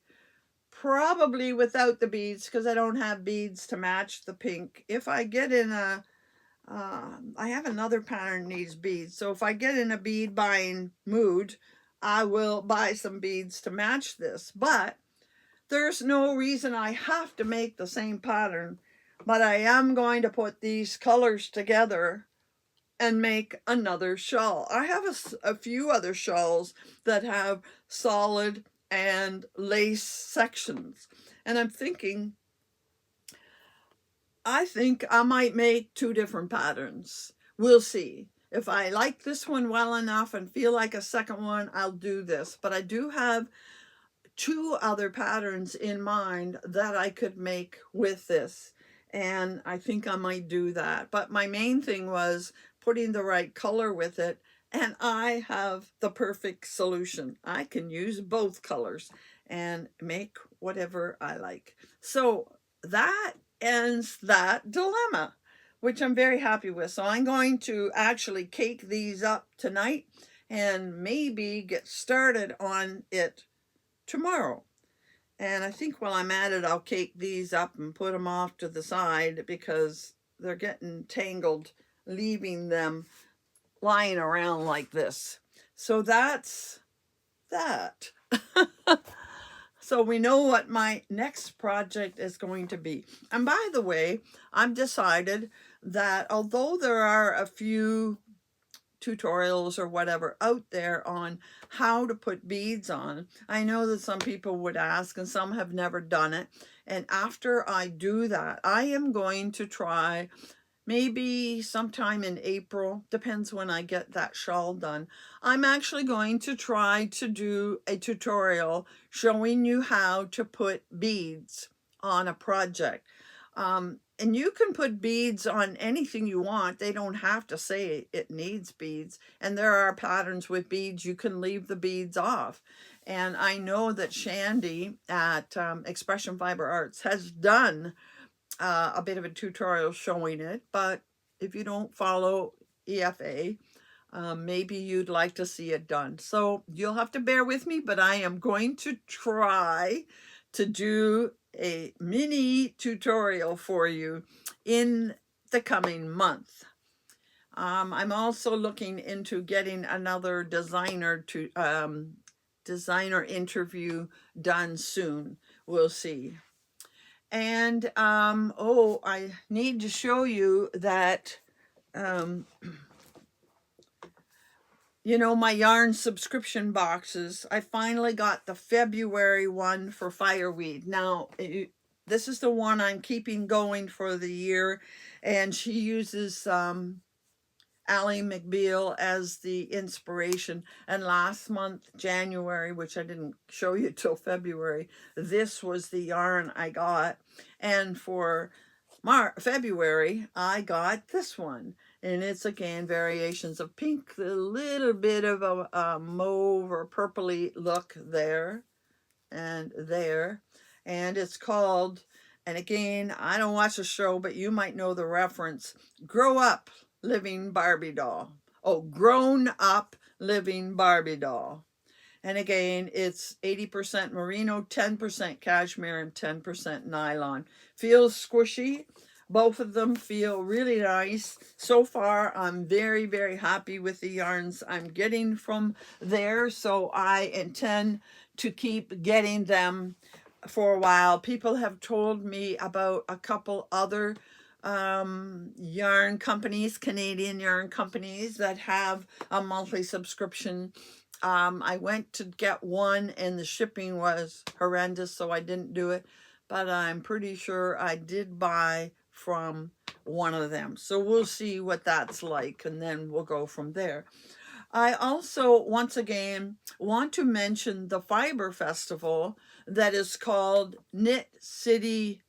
probably without the beads, because I don't have beads to match the pink. If I get in a I have another pattern that needs beads, so if I get in a bead buying mood, I will buy some beads to match this. But there's no reason I have to make the same pattern, but I am going to put these colors together and make another shawl. I have a few other shawls that have solid and lace sections, and I'm thinking, I think I might make 2 different patterns. We'll see. If I like this one well enough and feel like a second one, I'll do this. But I do have 2 other patterns in mind that I could make with this. And I think I might do that. But my main thing was putting the right color with it. And I have the perfect solution. I can use both colors and make whatever I like. So that ends that dilemma, which I'm very happy with. So I'm going to actually cake these up tonight and maybe get started on it tomorrow. And I think while I'm at it, I'll cake these up and put them off to the side because they're getting tangled, leaving them lying around like this. So that's that. So we know what my next project is going to be. And by the way, I've decided that although there are a few tutorials or whatever out there on how to put beads on, I know that some people would ask and some have never done it. And after I do that, I am going to try maybe sometime in April, depends when I get that shawl done. I'm actually going to try to do a tutorial showing you how to put beads on a project. And you can put beads on anything you want. They don't have to say it needs beads. And there are patterns with beads, you can leave the beads off. And I know that Shandy at Expression Fiber Arts has done a bit of a tutorial showing it, but if you don't follow EFA, maybe you'd like to see it done. So you'll have to bear with me, but I am going to try to do a mini tutorial for you in the coming month. I'm also looking into getting another designer interview done soon. We'll see. And, oh, I need to show you that, you know, my yarn subscription boxes. I finally got the February one for fireweed. Now, this is the one I'm keeping going for the year, and she uses Ally McBeal as the inspiration. And last month, January, which I didn't show you till February, this was the yarn I got. And for February, I got this one. And it's again variations of pink, a little bit of a mauve or purpley look there and there. And it's called, and again, I don't watch the show, but you might know the reference, Grow Up Living Barbie Doll. Oh, Grown Up Living Barbie Doll. And again, it's 80% merino, 10% cashmere, and 10% nylon. Feels squishy. Both of them feel really nice. So far, I'm very, very happy with the yarns I'm getting from there. So I intend to keep getting them for a while. People have told me about a couple other yarn companies, Canadian yarn companies that have a monthly subscription. I went to get one and the shipping was horrendous, so I didn't do it. But I'm pretty sure I did buy from one of them. So we'll see what that's like, and then we'll go from there. I also, once again, want to mention the Fiber Festival that is called Knit City.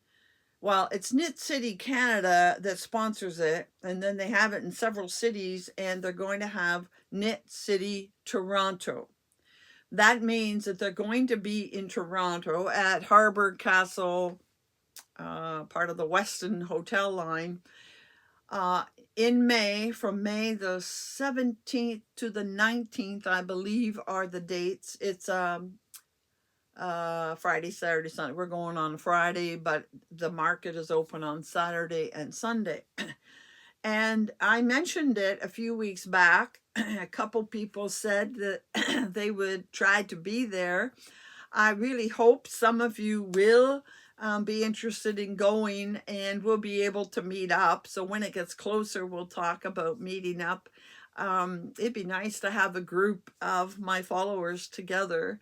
Well, it's Knit City Canada that sponsors it, and then they have it in several cities, and they're going to have Knit City Toronto. That means that they're going to be in Toronto at Harbour Castle, part of the Westin Hotel line, in May, from May the 17th to the 19th, I believe, are the dates. It's Friday, Saturday, Sunday. We're going on Friday, but the market is open on Saturday and Sunday. And I mentioned it a few weeks back. A couple people said that they would try to be there. I really hope some of you will be interested in going, and we'll be able to meet up. So when it gets closer, we'll talk about meeting up. It'd be nice to have a group of my followers together.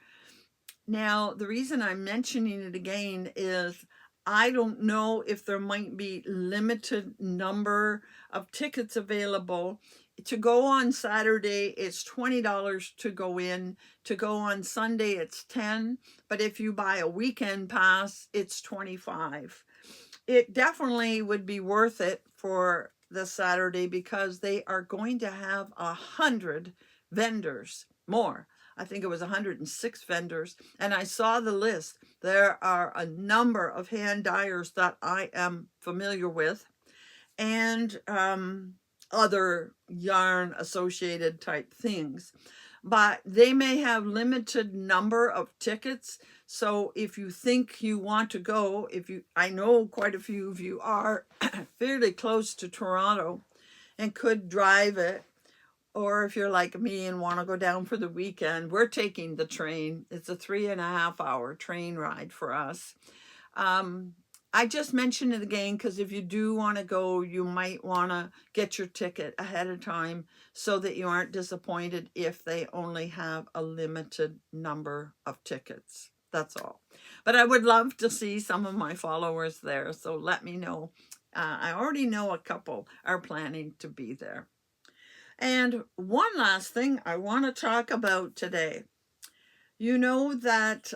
Now, the reason I'm mentioning it again is I don't know if there might be limited number of tickets available. To go on Saturday, it's $20 to go in. To go on Sunday, it's $10. But if you buy a weekend pass, it's $25. It definitely would be worth it for the Saturday because they are going to have 100 vendors more. I think it was 106 vendors, and I saw the list. There are a number of hand dyers that I am familiar with, and other yarn associated type things. But they may have limited number of tickets. So if you think you want to go, I know quite a few of you are fairly close to Toronto and could drive it, or if you're like me and want to go down for the weekend, we're taking the train. It's a 3.5-hour train ride for us. I just mentioned it again because if you do want to go, you might want to get your ticket ahead of time so that you aren't disappointed if they only have a limited number of tickets. That's all. But I would love to see some of my followers there, so let me know. I already know a couple are planning to be there. And one last thing I want to talk about today. You know that,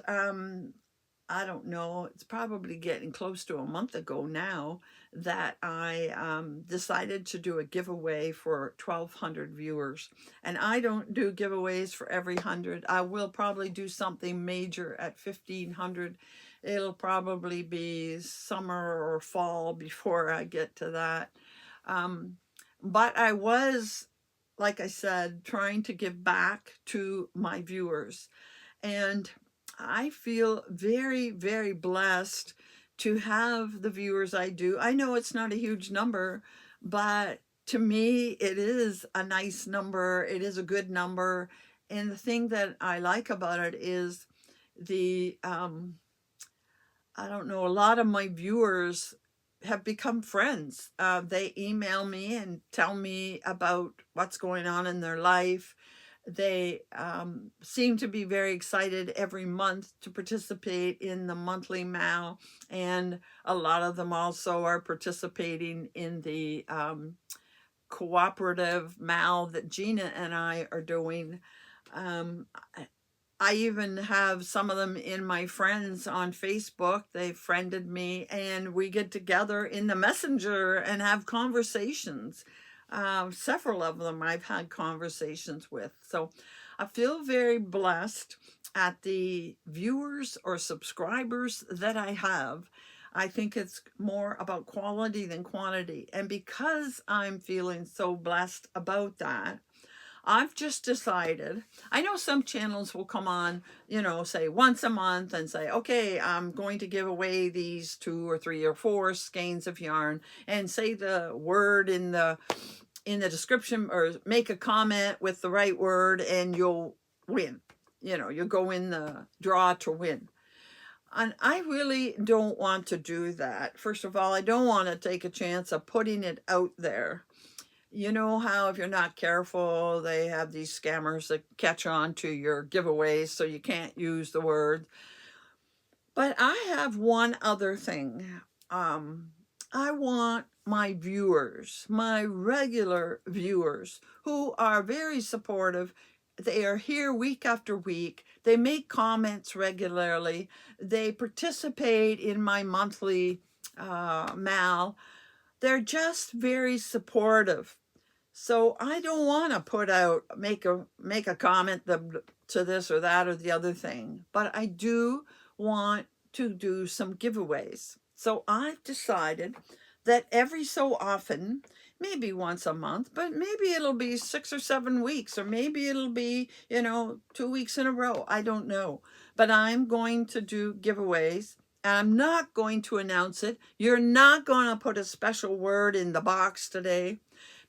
I don't know, it's probably getting close to a month ago now that I decided to do a giveaway for 1,200 viewers. And I don't do giveaways for every 100. I will probably do something major at 1,500. It'll probably be summer or fall before I get to that. But I was, like I said, trying to give back to my viewers. And I feel very, very blessed to have the viewers I do. I know it's not a huge number, but to me, it is a nice number. It is a good number. And the thing that I like about it is I don't know, a lot of my viewers have become friends. They email me and tell me about what's going on in their life. They seem to be very excited every month to participate in the monthly MAL, and a lot of them also are participating in the cooperative MAL that Gina and I are doing. I even have some of them in my friends on Facebook. They friended me, and we get together in the messenger and have conversations. Several of them I've had conversations with. So I feel very blessed at the viewers or subscribers that I have. I think it's more about quality than quantity. And because I'm feeling so blessed about that, I've just decided, I know some channels will come on, you know, say once a month and say, okay, I'm going to give away these 2 or 3 or 4 skeins of yarn, and say the word in the description, or make a comment with the right word, and you'll win. You know, you'll go in the draw to win. And I really don't want to do that. First of all, I don't want to take a chance of putting it out there. You know how if you're not careful, they have these scammers that catch on to your giveaways, so you can't use the word. But I have one other thing. I want my viewers, my regular viewers, who are very supportive. They are here week after week. They make comments regularly. They participate in my monthly mal. They're just very supportive. So I don't want to put out, make a comment to this or that or the other thing, but I do want to do some giveaways. So I've decided that every so often, maybe once a month, but maybe it'll be 6 or 7 weeks, or maybe it'll be, you know, 2 weeks in a row. I don't know. But I'm going to do giveaways. I'm not going to announce it. You're not going to put a special word in the box today,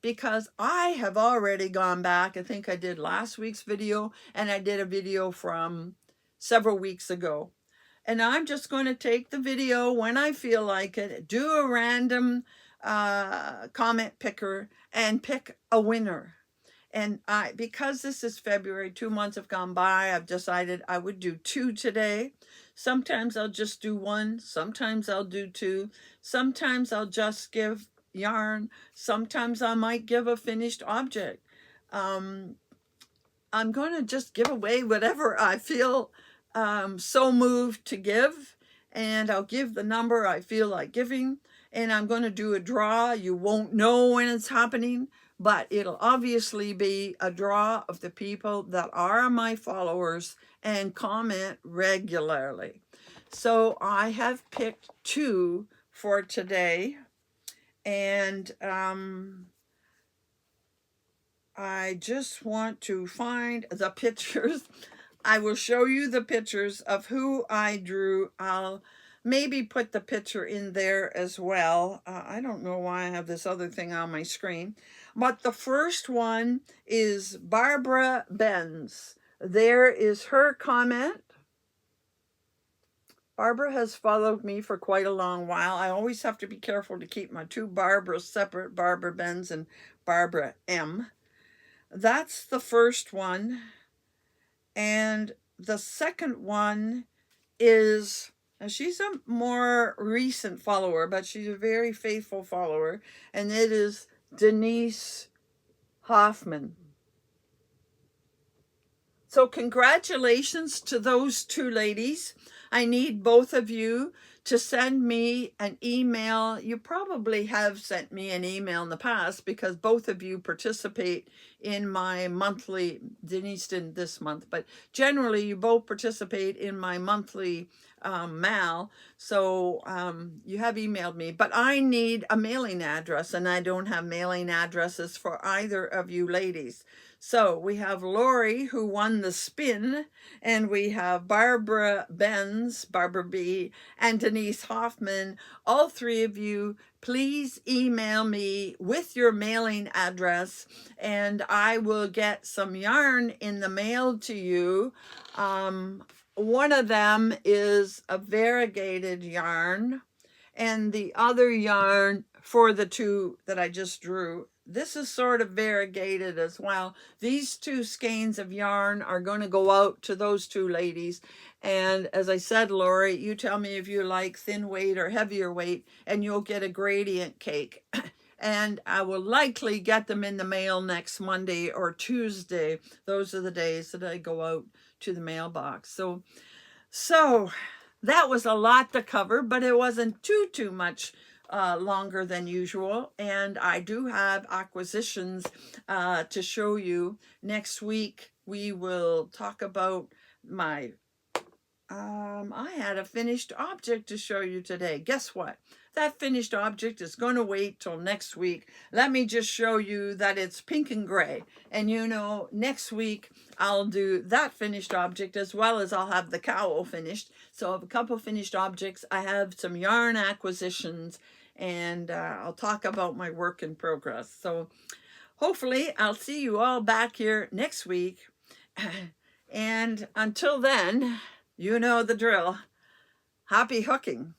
because I have already gone back. I think I did last week's video, and I did a video from several weeks ago. And I'm just going to take the video when I feel like it, do a random comment picker, and pick a winner. And because this is February, 2 months have gone by, I've decided I would do 2 today. Sometimes I'll just do 1. Sometimes I'll do 2. Sometimes I'll just give yarn. Sometimes I might give a finished object. I'm going to just give away whatever I feel so moved to give, and I'll give the number I feel like giving, and I'm going to do a draw. You won't know when it's happening, but it'll obviously be a draw of the people that are my followers and comment regularly. So I have picked 2 for today, and I just want to find the pictures. I will show you the pictures of who I drew. I'll maybe put the picture in there as well. I don't know why I have this other thing on my screen. But the first one is Barbara Benz. There is her comment. Barbara has followed me for quite a long while. I always have to be careful to keep my 2 Barbaras separate, Barbara Benz and Barbara M. That's the first one. And the second one is, she's a more recent follower, but she's a very faithful follower, and it is Denise Hoffman. So congratulations to those 2 ladies. I need both of you to send me an email. You probably have sent me an email in the past, because both of you participate in my monthly, Denise didn't this month, but generally you both participate in my monthly mal. So you have emailed me, but I need a mailing address, and I don't have mailing addresses for either of you ladies. So we have Lori, who won the spin, and we have Barbara Benz, Barbara B, and Denise Hoffman. All 3 of you, please email me with your mailing address, and I will get some yarn in the mail to you. One of them is a variegated yarn, and the other yarn for the 2 that I just drew, this is sort of variegated as well. These 2 skeins of yarn are going to go out to those 2 ladies. And as I said, Lori, you tell me if you like thin weight or heavier weight, and you'll get a gradient cake. And I will likely get them in the mail next Monday or Tuesday. Those are the days that I go out to the mailbox. So that was a lot to cover, but it wasn't too much longer than usual. And I do have acquisitions to show you. Next week we will talk about my I had a finished object to show you today. Guess what? That finished object is going to wait till next week. Let me just show you that it's pink and gray. And you know, next week I'll do that finished object as well as I'll have the cowl finished. So I have a couple finished objects. I have some yarn acquisitions, and I'll talk about my work in progress. So hopefully I'll see you all back here next week. And until then, you know the drill. Happy hooking.